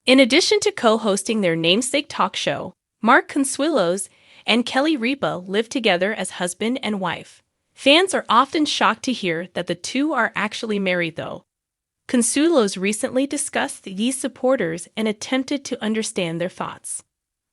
In addition to co-hosting their namesake talk show, Mark Consuelos and Kelly Ripa live together as husband and wife. Fans are often shocked to hear that the two are actually married, though. Consuelos recently discussed these supporters and attempted to understand their thoughts.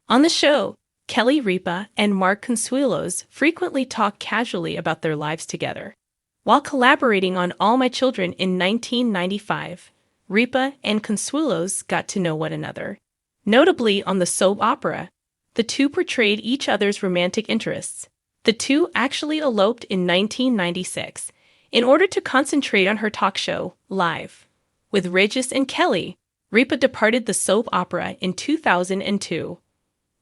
On the show, Kelly Ripa and Mark Consuelos frequently talk casually about their lives together. While collaborating on All My Children in 1995, Ripa and Consuelos got to know one another. Notably on the soap opera, the two portrayed each other's romantic interests. The two actually eloped in 1996 in order to concentrate on her talk show, Live. With Regis and Kelly, Ripa departed the soap opera in 2002.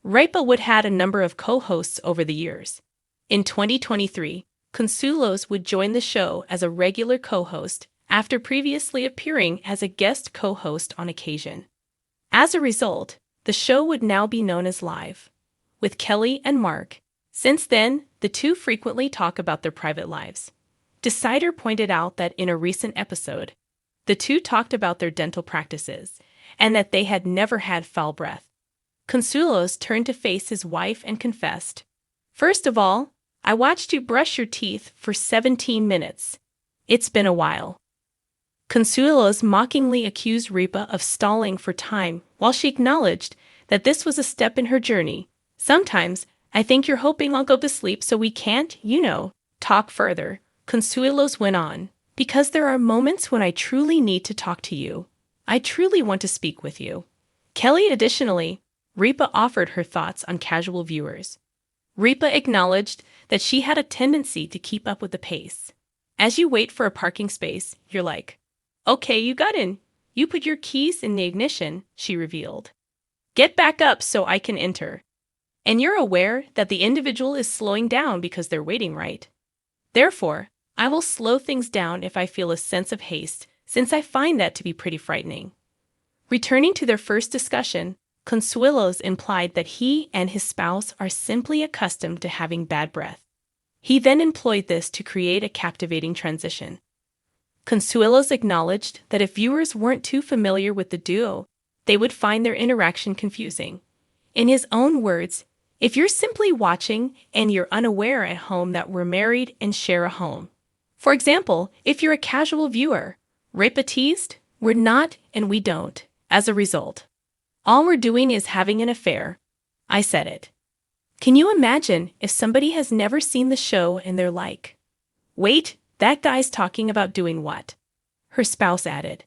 Ripa would had a number of co-hosts over the years. In 2023, Consuelos would join the show as a regular co-host after previously appearing as a guest co-host on occasion. As a result, the show would now be known as Live, with Kelly and Mark. Since then, the two frequently talk about their private lives. Decider pointed out that in a recent episode, the two talked about their dental practices and that they had never had foul breath. Consuelos turned to face his wife and confessed, "First of all, I watched you brush your teeth for 17 minutes. It's been a while." Consuelos mockingly accused Ripa of stalling for time while she acknowledged that this was a step in her journey. "Sometimes, I think you're hoping I'll go to sleep so we can't, talk further," Consuelos went on, "because there are moments when I truly need to talk to you. I truly want to speak with you." Kelly additionally, Ripa offered her thoughts on casual viewers. Ripa acknowledged that she had a tendency to keep up with the pace. "As you wait for a parking space, you're like, 'Okay, you got in. You put your keys in the ignition,'" she revealed. "Get back up so I can enter. And you're aware that the individual is slowing down because they're waiting, right? Therefore, I will slow things down if I feel a sense of haste, since I find that to be pretty frightening." Returning to their first discussion, Consuelos implied that he and his spouse are simply accustomed to having bad breath. He then employed this to create a captivating transition. Consuelos acknowledged that if viewers weren't too familiar with the duo, they would find their interaction confusing. In his own words, "If you're simply watching and you're unaware at home that we're married and share a home. For example, if you're a casual viewer, Ripa teased, we're not and we don't. As a result, all we're doing is having an affair. I said it." Can you imagine if somebody has never seen the show and they're like, "Wait, that guy's talking about doing what?" Her spouse added.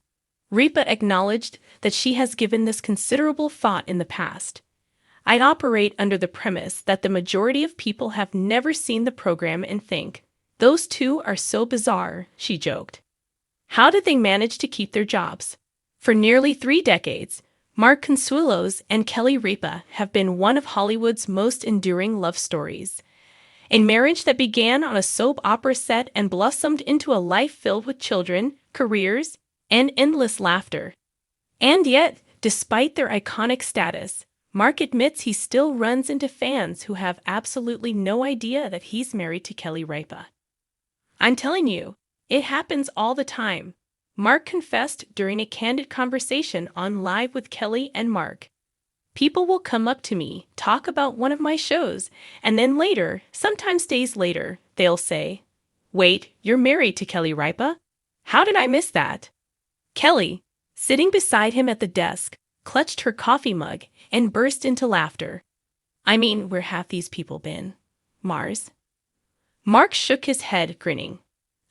Ripa acknowledged that she has given this considerable thought in the past. "I operate under the premise that the majority of people have never seen the program and think, those two are so bizarre," she joked. How did they manage to keep their jobs? For nearly 3 decades, Mark Consuelos and Kelly Ripa have been one of Hollywood's most enduring love stories. A marriage that began on a soap opera set and blossomed into a life filled with children, careers, and endless laughter. And yet, despite their iconic status, Mark admits he still runs into fans who have absolutely no idea that he's married to Kelly Ripa. "I'm telling you, it happens all the time," Mark confessed during a candid conversation on Live with Kelly and Mark. "People will come up to me, talk about one of my shows, and then later, sometimes days later, they'll say, 'Wait, you're married to Kelly Ripa? How did I miss that?'" Kelly, sitting beside him at the desk, clutched her coffee mug and burst into laughter. "I mean, where have these people been? Mars?" Mark shook his head, grinning,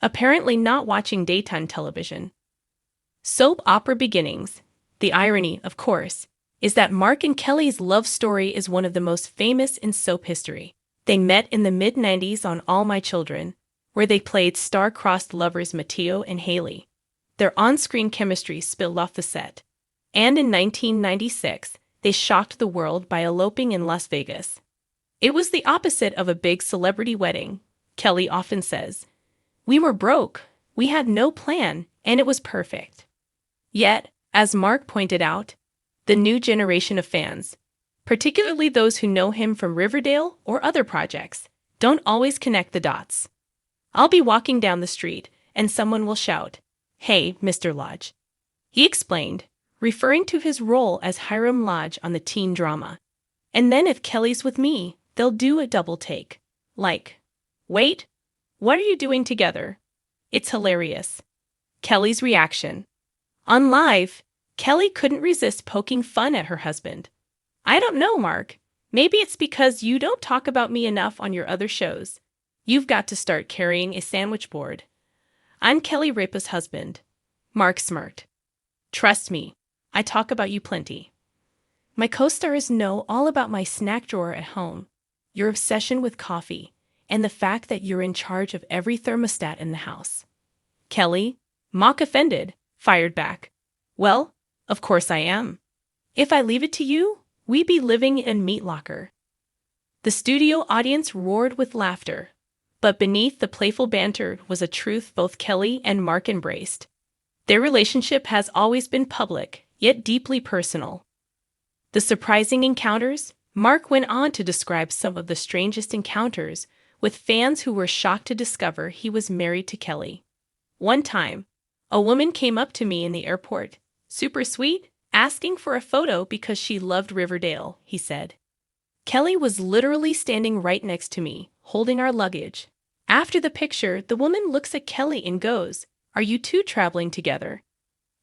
apparently not watching daytime television. Soap opera beginnings. The irony, of course, is that Mark and Kelly's love story is one of the most famous in soap history. They met in the mid-90s on All My Children, where they played star-crossed lovers Mateo and Haley. Their on-screen chemistry spilled off the set. And in 1996, they shocked the world by eloping in Las Vegas. "It was the opposite of a big celebrity wedding," Kelly often says. "We were broke, we had no plan, and it was perfect." Yet, as Mark pointed out, the new generation of fans, particularly those who know him from Riverdale or other projects, don't always connect the dots. "I'll be walking down the street, and someone will shout, 'Hey, Mr. Lodge,'" he explained, referring to his role as Hiram Lodge on the teen drama. And then if Kelly's with me, they'll do a double take. Like, wait, what are you doing together? It's hilarious. Kelly's reaction. On Live, Kelly couldn't resist poking fun at her husband. I don't know, Mark. Maybe it's because you don't talk about me enough on your other shows. You've got to start carrying a sandwich board. I'm Kelly Ripa's husband. Mark smirked. Trust me, I talk about you plenty. My co-stars know all about my snack drawer at home, your obsession with coffee, and the fact that you're in charge of every thermostat in the house. Kelly, mock offended, fired back. Well, of course I am. If I leave it to you, we'd be living in a meat locker. The studio audience roared with laughter, but beneath the playful banter was a truth both Kelly and Mark embraced. Their relationship has always been public, yet deeply personal. The surprising encounters, Mark went on to describe some of the strangest encounters with fans who were shocked to discover he was married to Kelly. One time, a woman came up to me in the airport, super sweet, asking for a photo because she loved Riverdale, he said. Kelly was literally standing right next to me, holding our luggage. After the picture, the woman looks at Kelly and goes, "Are you two traveling together?"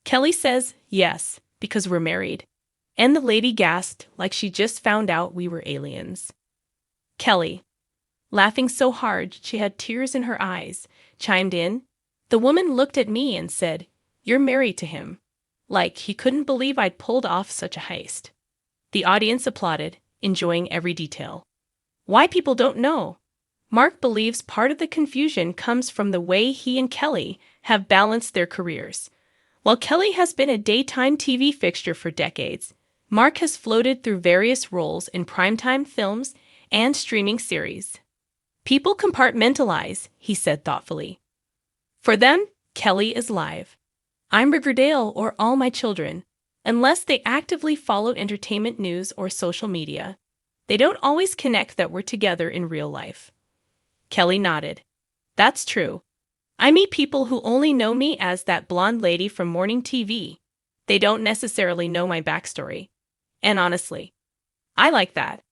Kelly says, "Yes, because we're married." And the lady gasped like she just found out we were aliens. Kelly, laughing so hard she had tears in her eyes, chimed in. The woman looked at me and said, "You're married to him." Like he couldn't believe I'd pulled off such a heist. The audience applauded, enjoying every detail. Why people don't know? Mark believes part of the confusion comes from the way he and Kelly have balanced their careers. While Kelly has been a daytime TV fixture for decades, Mark has floated through various roles in primetime films and streaming series. People compartmentalize, he said thoughtfully. For them, Kelly is live. I'm Riverdale or All My Children, unless they actively follow entertainment news or social media. They don't always connect that we're together in real life. Kelly nodded. That's true. I meet people who only know me as that blonde lady from morning TV. They don't necessarily know my backstory. And honestly, I like that.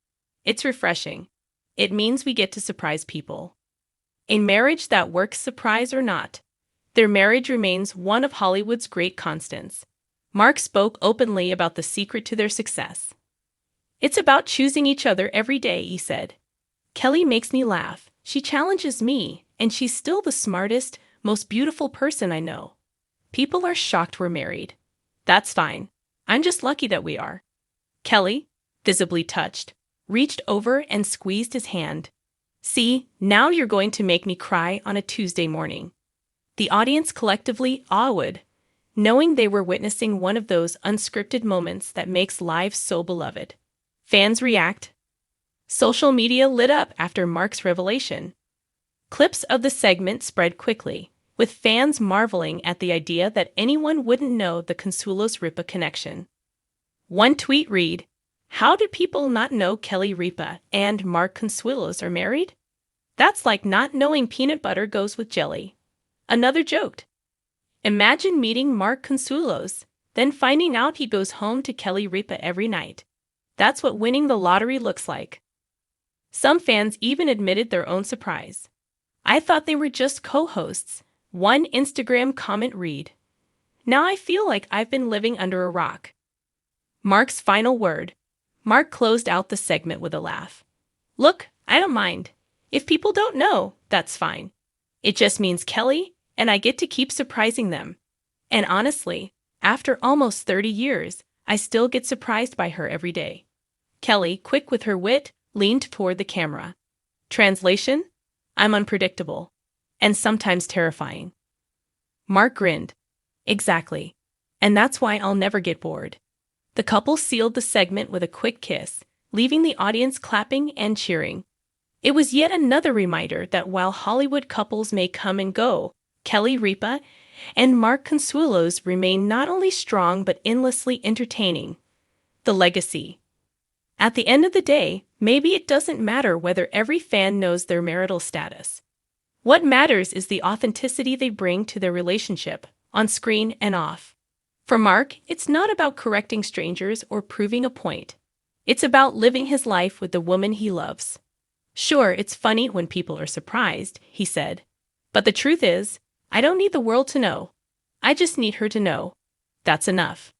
It's refreshing. It means we get to surprise people. A marriage that works, surprise or not, their marriage remains one of Hollywood's great constants. Mark spoke openly about the secret to their success. It's about choosing each other every day, he said. Kelly makes me laugh. She challenges me, and she's still the smartest, most beautiful person I know. People are shocked we're married. That's fine. I'm just lucky that we are. Kelly, visibly touched, reached over and squeezed his hand. See, now you're going to make me cry on a Tuesday morning. The audience collectively awed, knowing they were witnessing one of those unscripted moments that makes live so beloved. Fans react. Social media lit up after Mark's revelation. Clips of the segment spread quickly, with fans marveling at the idea that anyone wouldn't know the Consuelos Ripa connection. One tweet read, "How did people not know Kelly Ripa and Mark Consuelos are married? That's like not knowing peanut butter goes with jelly." Another joked, "Imagine meeting Mark Consuelos, then finding out he goes home to Kelly Ripa every night. That's what winning the lottery looks like." Some fans even admitted their own surprise. "I thought they were just co-hosts." One Instagram comment read, "Now I feel like I've been living under a rock." Mark's final word. Mark closed out the segment with a laugh. "Look, I don't mind. If people don't know, that's fine. It just means Kelly and I get to keep surprising them. And honestly, after almost 30 years, I still get surprised by her every day." Kelly, quick with her wit, leaned toward the camera. Translation? I'm unpredictable. And sometimes terrifying. Mark grinned. Exactly. And that's why I'll never get bored. The couple sealed the segment with a quick kiss, leaving the audience clapping and cheering. It was yet another reminder that while Hollywood couples may come and go, Kelly Ripa and Mark Consuelos remain not only strong but endlessly entertaining. The legacy. At the end of the day, maybe it doesn't matter whether every fan knows their marital status. What matters is the authenticity they bring to their relationship, on screen and off. For Mark, it's not about correcting strangers or proving a point. It's about living his life with the woman he loves. Sure, it's funny when people are surprised, he said. But the truth is, I don't need the world to know. I just need her to know. That's enough.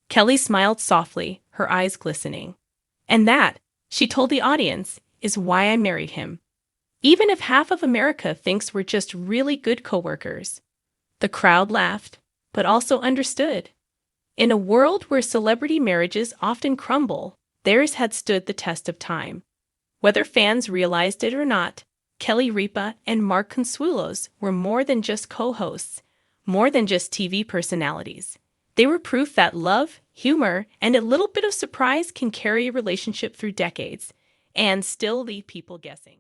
Kelly smiled softly, her eyes glistening. And that, she told the audience, is why I married him. Even if half of America thinks we're just really good coworkers. The crowd laughed, but also understood. In a world where celebrity marriages often crumble, theirs had stood the test of time. Whether fans realized it or not, Kelly Ripa and Mark Consuelos were more than just co-hosts, more than just TV personalities. They were proof that love, humor, and a little bit of surprise can carry a relationship through decades and still leave people guessing.